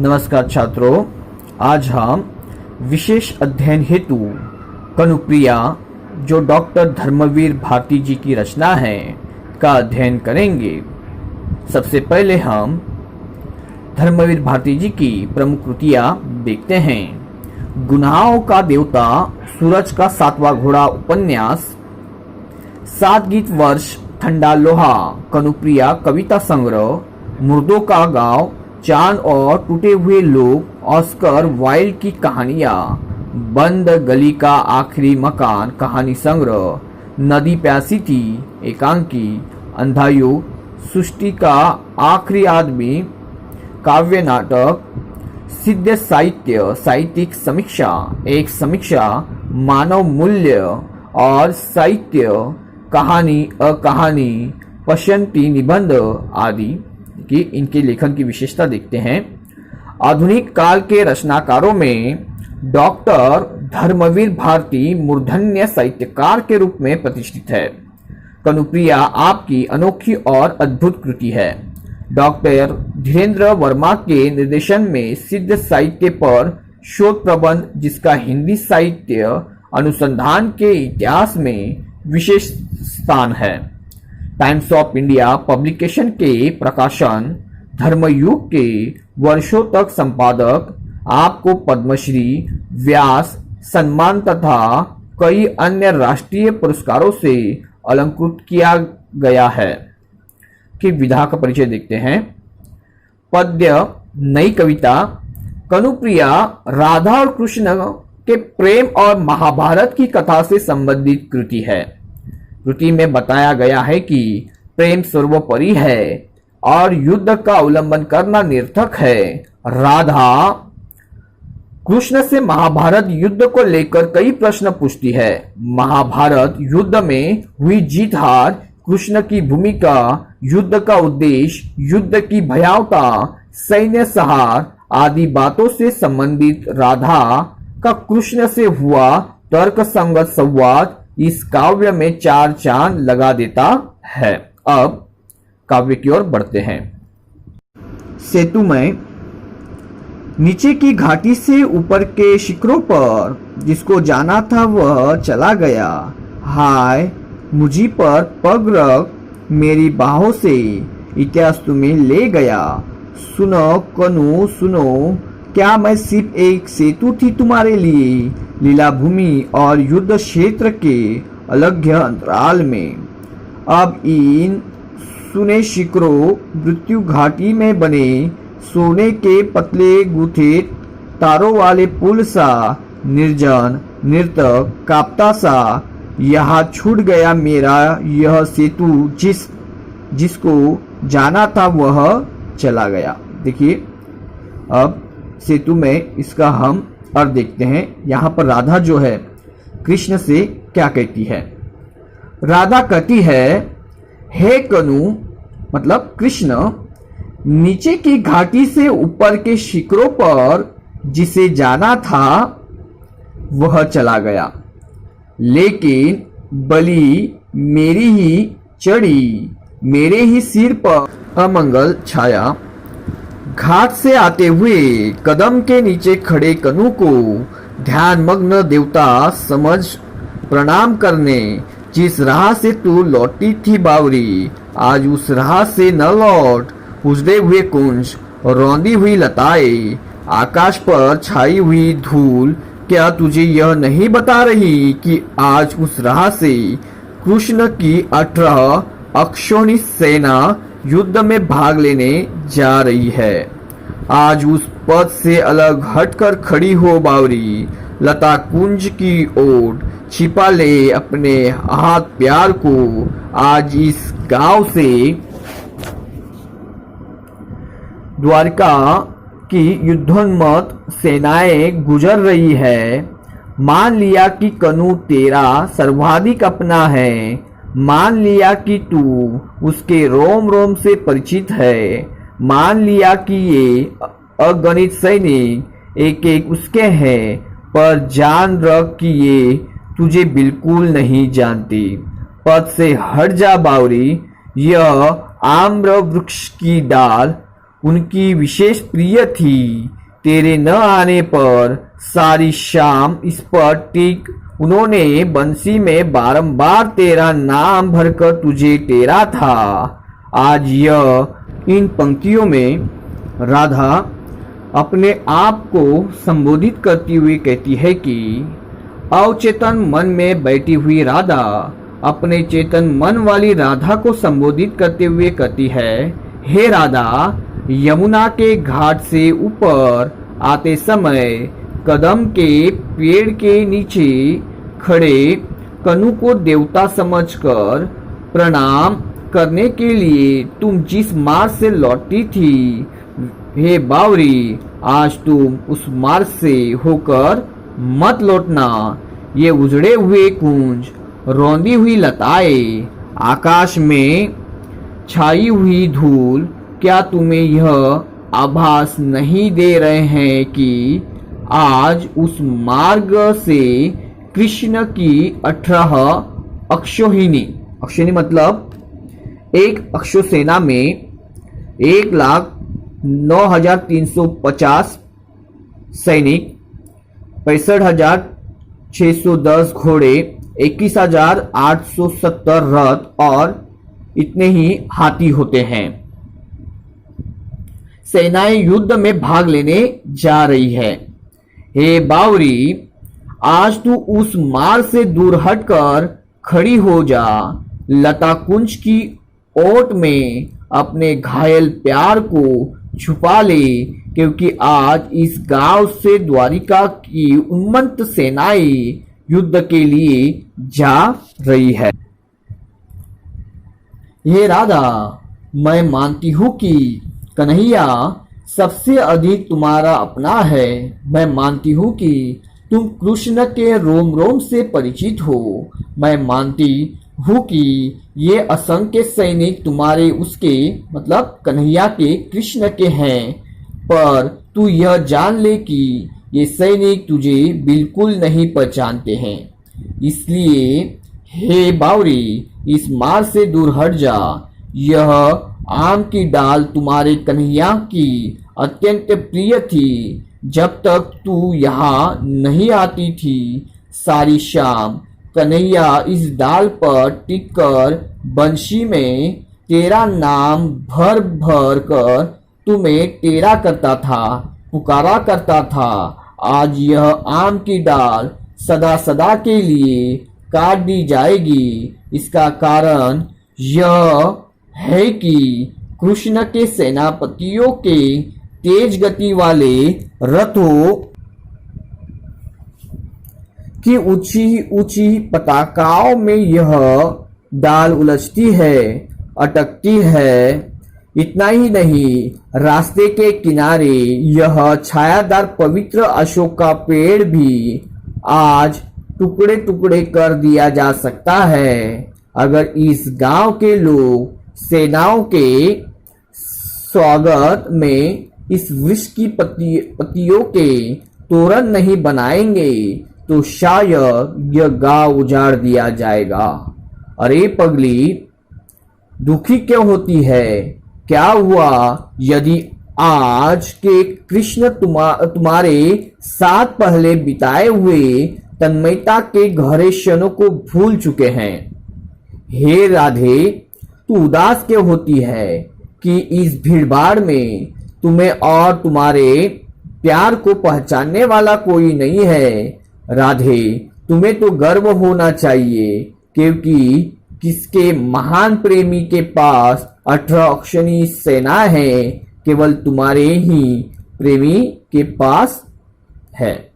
नमस्कार छात्रों, आज हम विशेष अध्ययन हेतु कनुप्रिया जो डॉक्टर धर्मवीर भारती जी की रचना है का अध्ययन करेंगे। सबसे पहले हम धर्मवीर भारती जी की प्रमुख कृतियां देखते हैं। गुनाहों का देवता, सूरज का 7वां घोड़ा उपन्यास, 7 गीत वर्ष, ठंडा लोहा, कनुप्रिया कविता संग्रह, मुर्दों का गांव, चांद और टूटे हुए लोग, ऑस्कर वाइल्ड की कहानियां, बंद गली का आखिरी मकान कहानी संग्रह, नदी प्यासी थी एकांकी, अंधायुग, सृष्टि का आखिरी आदमी, काव्य नाटक, सिद्ध साहित्य, साहित्यिक समीक्षा, एक समीक्षा, मानव मूल्य और साहित्य, कहानी अकहानी, पश्यंती निबंध आदि की इनके लेखन की विशेषता देखते हैं। आधुनिक काल के रचनाकारों में डॉक्टर धर्मवीर भारती मूर्धन्य साहित्यकार के रूप में प्रतिष्ठित है। कनुप्रिया आपकी अनोखी और अद्भुत कृति है। डॉक्टर धीरेन्द्र वर्मा के निर्देशन में सिद्ध साहित्य पर शोध प्रबंध, जिसका हिंदी साहित्य अनुसंधान के इतिहास में विशेष स्थान है। टाइम्स ऑफ इंडिया पब्लिकेशन के प्रकाशन, धर्मयुग के वर्षों तक संपादक, आपको पद्मश्री, व्यास सम्मान तथा कई अन्य राष्ट्रीय पुरस्कारों से अलंकृत किया गया है। कि विधा का परिचय देखते हैं। पद्य, नई कविता। कनुप्रिया राधा और कृष्ण के प्रेम और महाभारत की कथा से संबंधित कृति है। कृति में बताया गया है कि प्रेम सर्वोपरि है और युद्ध का उल्लंघन करना निर्थक है। राधा कृष्ण से महाभारत युद्ध को लेकर कई प्रश्न पूछती है। महाभारत युद्ध में हुई जीत हार, कृष्ण की भूमिका, युद्ध का उद्देश्य, युद्ध की भयावता, सैन्य सहार आदि बातों से संबंधित राधा का कृष्ण से हुआ तर्क संगत संवाद इस काव्य में 4 चांद लगा देता है। अब काव्य की ओर बढ़ते हैं। सेतु में नीचे की घाटी से ऊपर के शिखरों पर जिसको जाना था वह चला गया। हाय मुझी पर पग रख, मेरी बाहों से इतिहास तुम्हें ले गया। सुनो कनु सुनो, क्या मैं सिर्फ एक सेतु थी तुम्हारे लिए, लीला भूमि और युद्ध क्षेत्र के अलग अंतराल में। अब इन सुने शिखरों मृत्यु घाटी में बने सोने के पतले गूथे तारों वाले पुल सा, निर्जन निर्तक कांपता सा, यहाँ छूट गया मेरा यह सेतु, जिसको जाना था वह चला गया। देखिए अब सेतु में इसका हम अर्थ देखते हैं। यहाँ पर राधा जो है कृष्ण से क्या कहती है। राधा कहती है, हे कनु मतलब कृष्ण, नीचे की घाटी से ऊपर के शिखरों पर जिसे जाना था वह चला गया, लेकिन बलि मेरी ही चढ़ी, मेरे ही सिर पर अमंगल छाया। घाट से आते हुए कदम के नीचे खड़े कनु को ध्यान मग्न देवता समझ प्रणाम करने, जिस राह से तू लौटी थी बावरी, आज उस राह से न लौट। उजड़े हुए कुंज, रौंदी हुई लताएं, आकाश पर छाई हुई धूल, क्या तुझे यह नहीं बता रही कि आज उस राह से कृष्ण की 18 अक्षौणी सेना युद्ध में भाग लेने जा रही है। आज उस पद से अलग हटकर खड़ी हो बावरी, लता कुंज की ओर छिपा ले अपने हाथ प्यार को। आज इस गांव से द्वारका की युद्धोन्मत्त सेनाएं गुजर रही है। मान लिया कि कनु तेरा सर्वाधिक अपना है, मान लिया कि तू उसके रोम रोम से परिचित है, मान लिया कि ये अगणित सैनिक एक एक उसके हैं, पर जान रख कि ये तुझे बिल्कुल नहीं जानती। पद से हट जा बावरी, यह आम्र वृक्ष की डाल उनकी विशेष प्रिय थी। तेरे न आने पर सारी शाम इस पर टिक उन्होंने बंसी में बारंबार तेरा नाम भरकर तुझे टेरा था। आज यह इन पंक्तियों में राधा अपने आप को संबोधित करती हुई कहती है कि अवचेतन मन में बैठी हुई राधा अपने चेतन मन वाली राधा को संबोधित करते हुए कहती है, हे राधा, यमुना के घाट से ऊपर आते समय कदम के पेड़ के नीचे खड़े कनु को देवता समझकर प्रणाम करने के लिए तुम जिस मार्ग से लौटी थी, हे बावरी, आज तुम उस मार्ग से होकर मत लौटना। ये उजड़े हुए कुंज, रौंदी हुई लताएं, आकाश में छाई हुई धूल क्या तुम्हें यह आभास नहीं दे रहे हैं कि आज उस मार्ग से कृष्ण की 18 अक्षोहिणी, अक्षोहिणी मतलब एक अक्षोसेना में 1,09,350 सैनिक, 65,610 घोड़े, 21,870 रथ और इतने ही हाथी होते हैं। सेनाएं युद्ध में भाग लेने जा रही है। हे बावरी, आज तू उस मार्ग से दूर हटकर खड़ी हो जा। लता कुंज की ओट में अपने घायल प्यार को छुपा ले, क्योंकि आज इस गांव से द्वारिका की उन्मत्त सेनाएं युद्ध के लिए जा रही है। ये राधा, मैं मानती हूँ कि कन्हैया सबसे अधिक तुम्हारा अपना है। मैं मानती हूँ कि तुम कृष्ण के रोम रोम से परिचित हो। मैं मानती हूँ कि ये असंख्य सैनिक तुम्हारे उसके मतलब कन्हैया के कृष्ण के हैं, पर तू यह जान ले कि ये सैनिक तुझे बिल्कुल नहीं पहचानते हैं। इसलिए हे बावरी, इस मार्ग से दूर हट जा। यह आम की डाल तुम्हारे कन्हैया की अत्यंत प्रिय थी। जब तक तू यहाँ नहीं आती थी, सारी शाम कन्हैया इस डाल पर टिककर बंशी में तेरा नाम भर भर कर तुम्हें टेरा करता था, पुकारा करता था। आज यह आम की डाल सदा सदा के लिए काट दी जाएगी। इसका कारण यह है कि कृष्ण के सेनापतियों के तेज गति वाले रथों की ऊंची ऊंची पताकाओं में यह डाल उलझती है, अटकती है। इतना ही नहीं, रास्ते के किनारे यह छायादार पवित्र अशोक का पेड़ भी आज टुकड़े टुकड़े कर दिया जा सकता है, अगर इस गांव के लोग सेनाओं के स्वागत में इस वृक्ष की पत्तियों के तोरण नहीं बनाएंगे तो शायद यह गांव उजाड़ दिया जाएगा। अरे पगली, दुखी क्यों होती है? क्या हुआ यदि आज के कृष्ण तुम्हारे साथ पहले बिताए हुए तन्मयता के गहरे क्षणों को भूल चुके हैं? हे राधे, तू उदास क्यों होती है कि इस भीड़भाड़ में तुम्हें और तुम्हारे प्यार को पहचानने वाला कोई नहीं है? राधे, तुम्हें तो गर्व होना चाहिए, क्योंकि किसके महान प्रेमी के पास 18 अक्षौहिणी सेना है, केवल तुम्हारे ही प्रेमी के पास है।